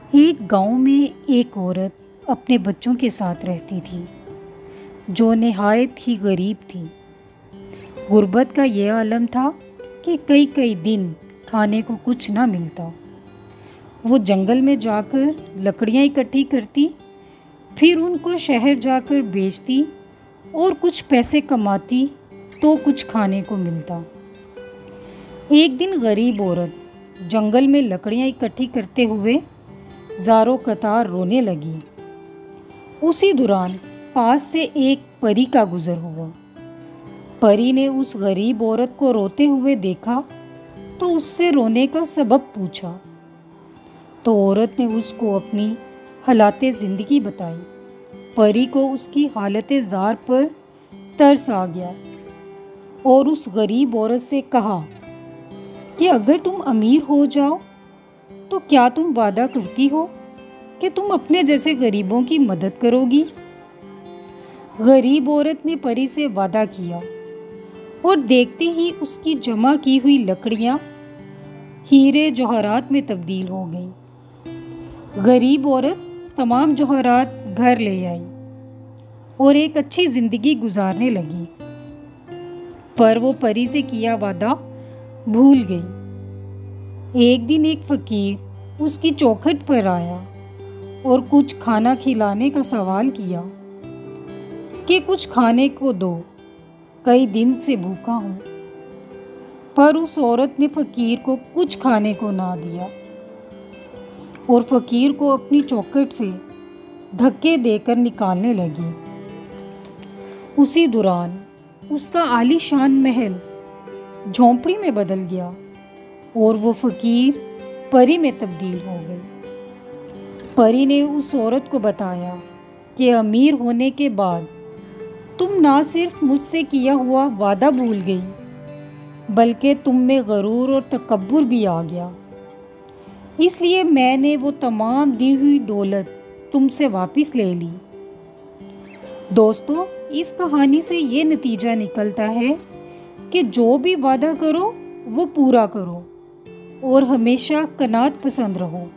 एक गांव में एक औरत अपने बच्चों के साथ रहती थी जो निहायत ही गरीब थी। गुर्बत का यह आलम था कि कई कई दिन खाने को कुछ ना मिलता। वो जंगल में जाकर लकड़ियाँ इकट्ठी करती, फिर उनको शहर जाकर बेचती और कुछ पैसे कमाती तो कुछ खाने को मिलता। एक दिन गरीब औरत जंगल में लकड़ियाँ इकट्ठी करते हुए ज़ारों कतार रोने लगी। उसी दौरान पास से एक परी का गुज़र हुआ। परी ने उस गरीब औरत को रोते हुए देखा तो उससे रोने का सबब पूछा। तो औरत ने उसको अपनी हालाते ज़िंदगी बताई। परी को उसकी हालते ज़ार पर तरस आ गया और उस गरीब औरत से कहा कि अगर तुम अमीर हो जाओ तो क्या तुम वादा करती हो कि तुम अपने जैसे गरीबों की मदद करोगी? गरीब औरत ने परी से वादा किया और देखते ही उसकी जमा की हुई लकड़ियां हीरे जौहरात में तब्दील हो गईं। गरीब औरत तमाम जौहरात घर ले आई और एक अच्छी जिंदगी गुजारने लगी। पर वो परी से किया वादा भूल गई। एक दिन एक फकीर उसकी चौखट पर आया और कुछ खाना खिलाने का सवाल किया कि कुछ खाने को दो, कई दिन से भूखा हूँ। पर उस औरत ने फकीर को कुछ खाने को ना दिया और फकीर को अपनी चौखट से धक्के देकर निकालने लगी। उसी दौरान उसका आलीशान महल झोंपड़ी में बदल गया और वो फकीर परी में तब्दील हो गई। परी ने उस औरत को बताया कि अमीर होने के बाद तुम ना सिर्फ मुझसे किया हुआ वादा भूल गई बल्कि तुम में गरूर और तकब्बुर भी आ गया। इसलिए मैंने वो तमाम दी हुई दौलत तुमसे वापस ले ली। दोस्तों, इस कहानी से ये नतीजा निकलता है कि जो भी वादा करो वो पूरा करो और हमेशा कनात पसंद रहो।